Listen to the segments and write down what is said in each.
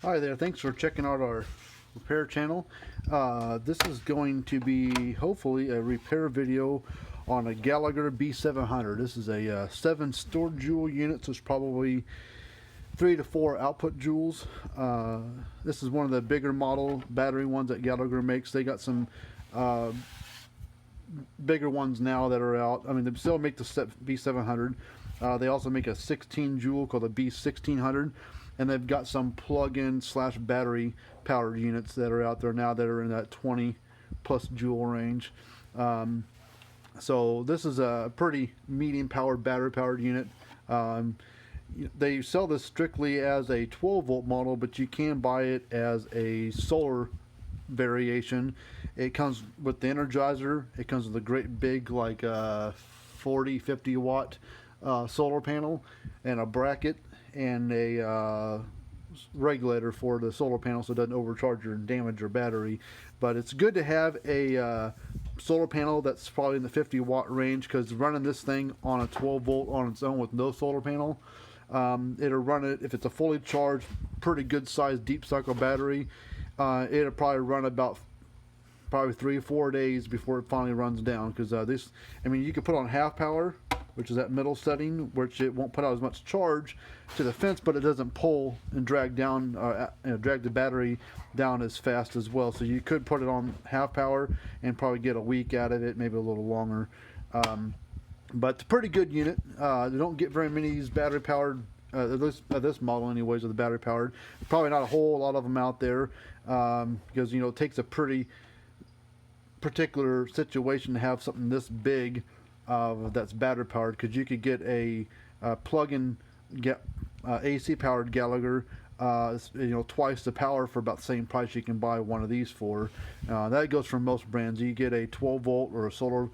Hi there, thanks for checking out our repair channel. This is going to be hopefully a repair video on a Gallagher B700. This is a 7 stored joule unit, so it's probably 3 to 4 output joules. This is one of the bigger model battery ones that Gallagher makes. They got some bigger ones now that are out. I mean, they still make the B700. They also make a 16 joule called the B1600. And they've got some plug-in / battery powered units that are out there now that are in that 20 plus joule range. So this is a pretty medium powered battery powered unit. They sell this strictly as a 12 volt model, but you can buy it as a solar variation. It comes with the energizer. It comes with a great big, like 40-50 watt solar panel and a bracket and a regulator for the solar panel so it doesn't overcharge or damage your battery. But it's good to have a solar panel that's probably in the 50 watt range, because running this thing on a 12 volt on its own with no solar panel, it'll run it, if it's a fully charged, pretty good sized deep cycle battery, it'll probably run about 3 or 4 days before it finally runs down. Because this, I mean, you can put on half power, which is that middle setting, which it won't put out as much charge to the fence, but it doesn't pull and drag down, drag the battery down as fast as well. So you could put it on half power and probably get a week out of it, maybe a little longer. But it's a pretty good unit. They don't get very many of these battery powered, this model anyways, of the battery powered. Probably not a whole lot of them out there, because it takes a pretty particular situation to have something this big that's battery powered, because you could get a plug-in AC powered Gallagher, twice the power for about the same price you can buy one of these for. That goes for most brands. You get a 12 volt or a solar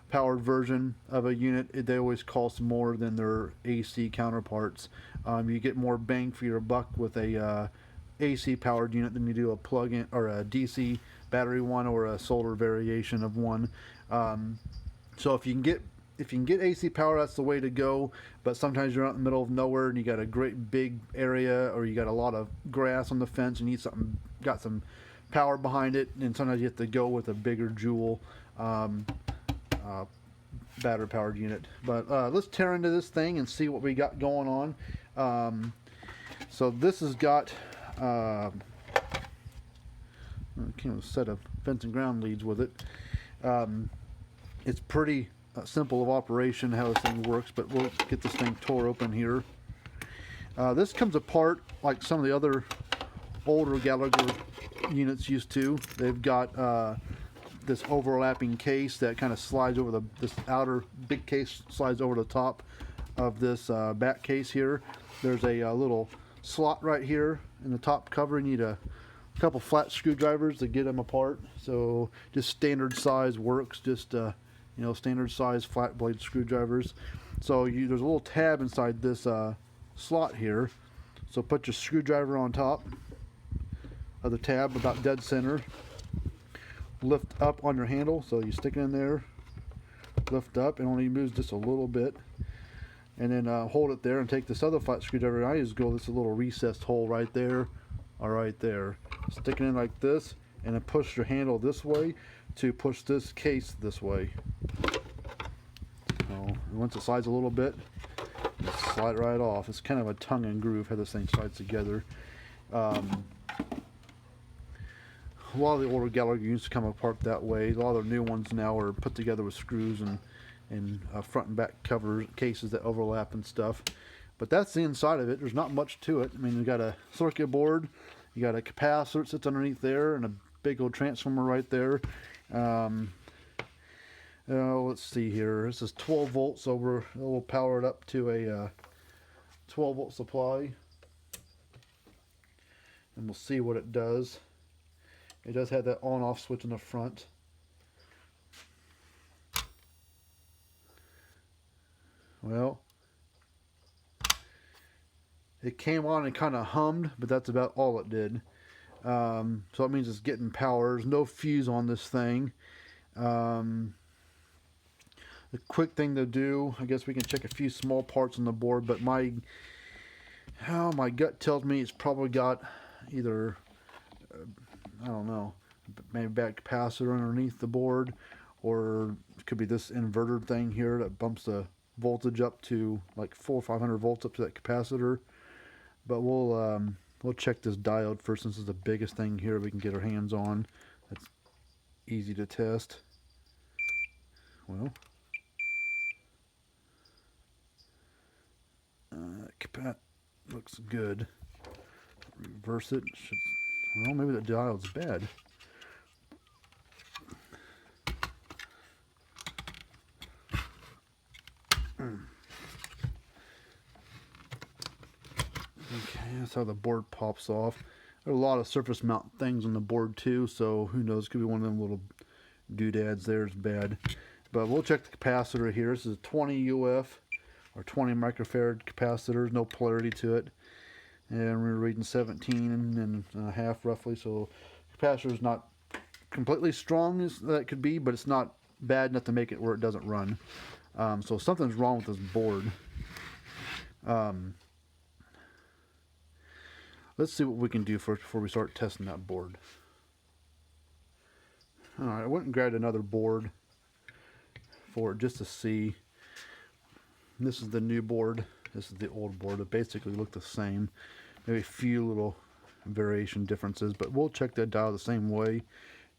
powered version of a unit, they always cost more than their AC counterparts. You get more bang for your buck with a AC powered unit than you do a plug-in or a DC battery one or a solar variation of one. So if you can get AC power, that's the way to go. But sometimes you're out in the middle of nowhere and you got a great big area, or you got a lot of grass on the fence and you need something, got some power behind it, and sometimes you have to go with a bigger joule battery powered unit. But let's tear into this thing and see what we got going on. So this has got came with a set of fence and ground leads with it. It's pretty simple of operation how this thing works, but we'll get this thing tore open here. This comes apart like some of the other older Gallagher units used to. They've got this overlapping case that kind of slides over this outer big case slides over the top of this back case here. There's a little slot right here in the top cover. You need a couple flat screwdrivers to get them apart. So just standard size works, just standard size flat blade screwdrivers. So there's a little tab inside this slot here. So put your screwdriver on top of the tab, about dead center. Lift up on your handle, so you stick it in there, lift up, and only moves just a little bit, and then hold it there and take this other flat screwdriver. I just go this little recessed hole right there, or right there. Stick it in like this, and then push your handle this way to push this case this way. So once it slides a little bit, just slide right off. It's kind of a tongue and groove how this thing slides together. A lot of the older Gallagher used to come apart that way. A lot of the new ones now are put together with screws and front and back covers, cases that overlap and stuff. But that's the inside of it. There's not much to it. I mean, you got a circuit board, you got a capacitor that sits underneath there, and a big old transformer right there. Let's see here. This is 12 volts, so we'll power it up to a 12 volt supply, and we'll see what it does. It does have that on-off switch in the front. Well, it came on and kind of hummed, but that's about all it did. So it means it's getting power. There's no fuse on this thing. The quick thing to do, I guess we can check a few small parts on the board, but my gut tells me it's probably got either, I don't know, maybe bad capacitor underneath the board, or it could be this inverter thing here that bumps the voltage up to like 400 or 500 volts up to that capacitor. But we'll check this diode first, since it's the biggest thing here we can get our hands on. That's easy to test. Well, that looks good. Reverse it. Well, maybe the diode's bad. Okay, that's how the board pops off. There are a lot of surface mount things on the board too, so who knows, could be one of them little doodads there is bad. But we'll check the capacitor here. This is a 20 UF or 20 microfarad capacitor, no polarity to it. And we're reading 17 and a half roughly, so capacitor is not completely strong as that could be, but it's not bad enough to make it where it doesn't run. So something's wrong with this board. Let's see what we can do first before we start testing that board. Alright, I went and grabbed another board for it just to see. This is the new board. This is the old board. It basically look the same. Maybe a few little variation differences, but we'll check that dial the same way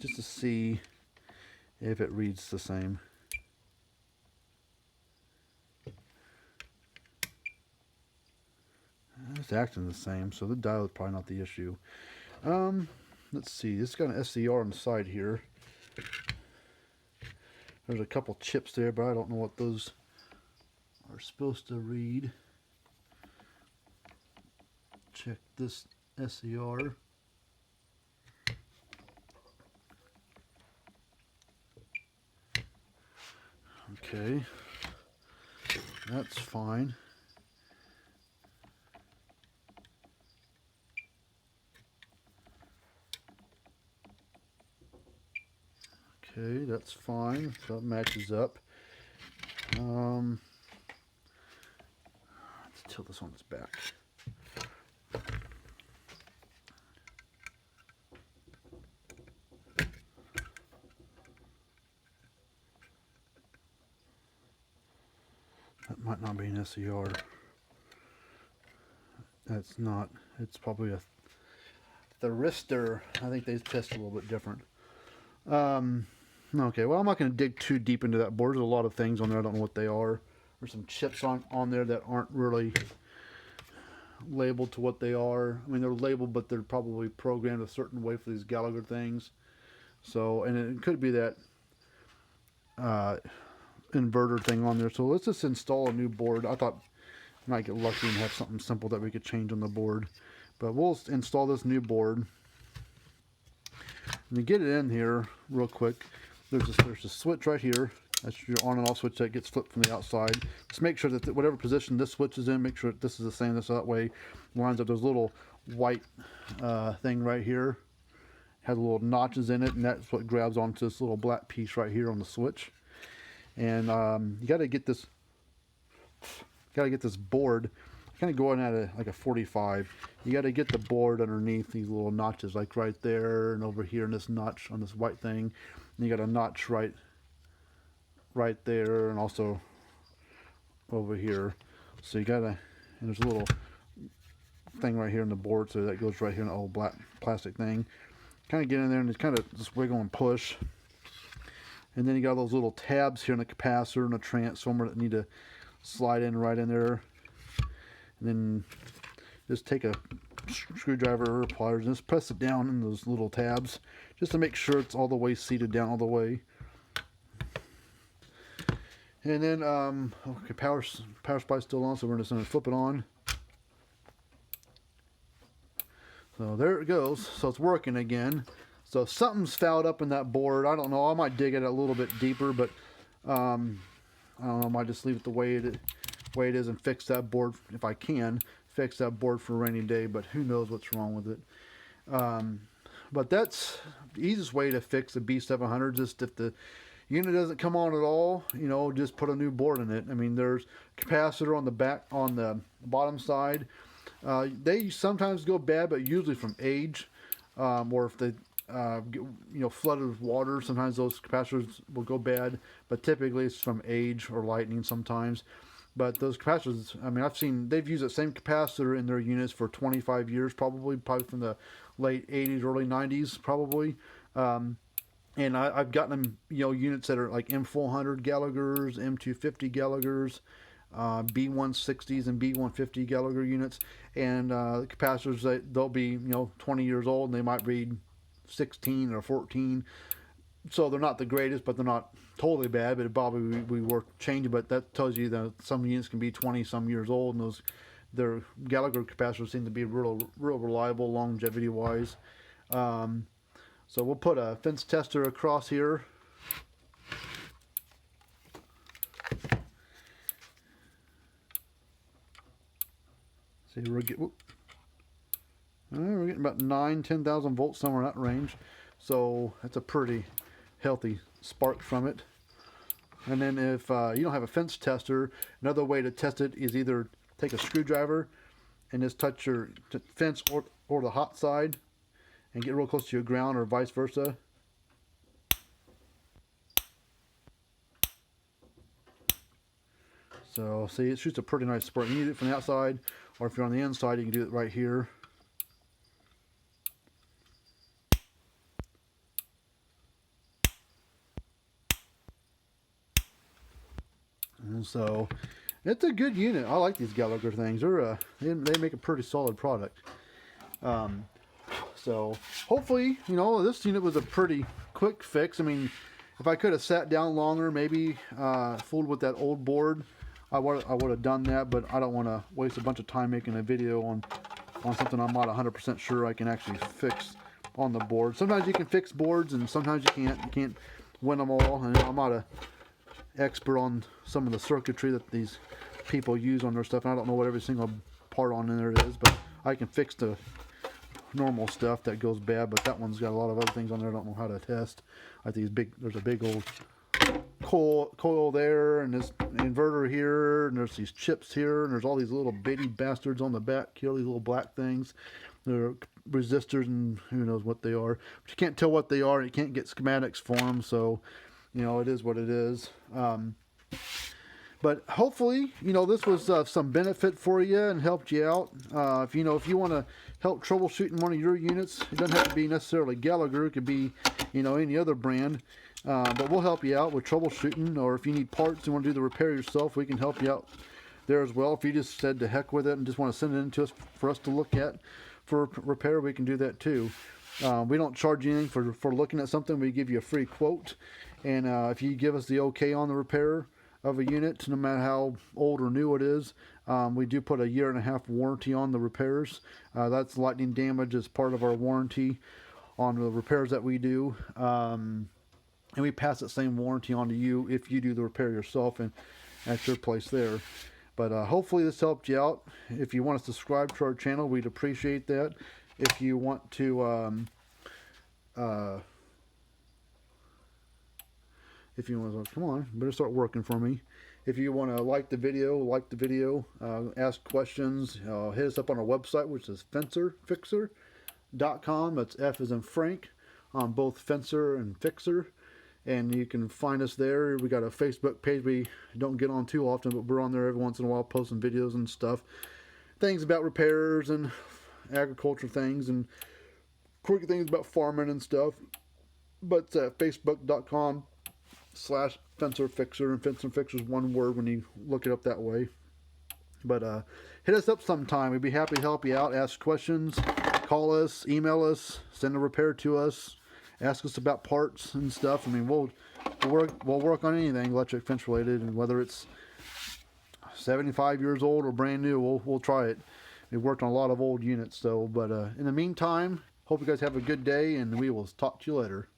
just to see if it reads the same. It's acting the same, so the dial is probably not the issue. Let's see. It's got an SCR on the side here. There's a couple chips there, but I don't know what those are supposed to read. Check this SCR. Okay, that's fine. Okay, that's fine. So it matches up. Let's tilt this on its back. That might not be an SCR. That's not. It's probably a thyristor. I think they test a little bit different. Okay, well, I'm not going to dig too deep into that board. There's a lot of things on there. I don't know what they are. There's some chips on there that aren't really labeled to what they are. I mean, they're labeled, but they're probably programmed a certain way for these Gallagher things. So, and it could be that inverter thing on there. So let's just install a new board. I thought I might get lucky and have something simple that we could change on the board. But we'll install this new board. And to get it in here real quick, there's a switch right here. That's your on and off switch that gets flipped from the outside. Just make sure that whatever position this switch is in, make sure that this is the same. That way lines up. There's a little white thing right here. Has little notches in it, and that's what grabs onto this little black piece right here on the switch. And you got to get this board kind of going at like a 45. You got to get the board underneath these little notches, like right there and over here in this notch on this white thing. And you got a notch right there and also over here. So you got to, and there's a little thing right here in the board, so that goes right here in the old black plastic thing. Kind of get in there and just kind of just wiggle and push. And then you got those little tabs here in the capacitor and the transformer that need to slide in right in there. And then just take a screwdriver or pliers and just press it down in those little tabs just to make sure it's all the way seated down all the way. And then okay, power supply still on, so we're just going to flip it on. So there it goes. So it's working again. So something's fouled up in that board. I don't know. I might dig it a little bit deeper, but I don't know. I might just leave it the way it is and fix that board if I can. Fix that board for a rainy day, but who knows what's wrong with it. But that's the easiest way to fix a B700. Just if the unit doesn't come on at all, you know, just put a new board in it. I mean, there's capacitor on the back, on the bottom side. They sometimes go bad, but usually from age, or if they get, flooded with water, sometimes those capacitors will go bad. But typically it's from age or lightning sometimes. But those capacitors, I mean, I've seen they've used the same capacitor in their units for 25 years, probably from the late 80s, early 90s, probably. And I've gotten them, units that are like M400 Gallaghers, M250 Gallaghers, B160s and B150 Gallagher units, and capacitors they'll be 20 years old and they might read 16 or 14. So they're not the greatest, but they're not totally bad. But it probably we worth changing. But that tells you that some units can be 20 some years old, and their Gallagher capacitors seem to be real reliable longevity wise. So we'll put a fence tester across here. See, we're getting about 9,000-10,000 volts, somewhere in that range. So that's a pretty healthy spark from it. And then if you don't have a fence tester, another way to test it is either take a screwdriver and just touch your fence or the hot side and get real close to your ground, or vice versa. So see, it shoots a pretty nice spark. You can do it from the outside, or if you're on the inside, you can do it right here. And so it's a good unit. I like these Gallagher things. They make a pretty solid product. So hopefully, this unit was a pretty quick fix. I mean, if I could have sat down longer, maybe fooled with that old board, I would have done that. But I don't want to waste a bunch of time making a video on something I'm not 100% sure I can actually fix on the board. Sometimes you can fix boards, and sometimes you can't. You can't win them all. And I'm not a expert on some of the circuitry that these people use on their stuff, and I don't know what every single part on there is, but I can fix the normal stuff that goes bad. But that one's got a lot of other things on there I don't know how to test. Like there's a big old coil there, and this inverter here, and there's these chips here, and there's all these little bitty bastards on the back here, these little black things. They're resistors, and who knows what they are, but you can't tell what they are. You can't get schematics for them, so it is what it is. But hopefully, this was some benefit for you and helped you out. If you want to help troubleshooting one of your units, it doesn't have to be necessarily Gallagher. It could be, any other brand. But we'll help you out with troubleshooting, or if you need parts and want to do the repair yourself, we can help you out there as well. If you just said to heck with it and just want to send it in to us for us to look at for repair, we can do that too. We don't charge you anything for looking at something. We give you a free quote. And if you give us the okay on the repair of a unit, no matter how old or new it is, we do put a 1.5-year warranty on the repairs. That's lightning damage as part of our warranty on the repairs that we do. And we pass that same warranty on to you if you do the repair yourself and at your place there. But hopefully this helped you out. If you want to subscribe to our channel, we'd appreciate that. If you want to come on, better start working for me. If you want to like the video, ask questions, hit us up on our website, which is fencerfixer.com. That's F as in Frank on both Fencer and Fixer. And you can find us there. We got a Facebook page we don't get on too often, but we're on there every once in a while posting videos and stuff. Things about repairs and agriculture things and quirky things about farming and stuff. But it's at facebook.com/fencerfixer, and fencerfixer is one word when you look it up that way. But hit us up sometime. We'd be happy to help you out. Ask questions, call us, email us, send a repair to us, ask us about parts and stuff. I mean, we'll work on anything electric fence related, and whether it's 75 years old or brand new, we'll try it. We've worked on a lot of old units, so. But in the meantime, hope you guys have a good day, and we will talk to you later.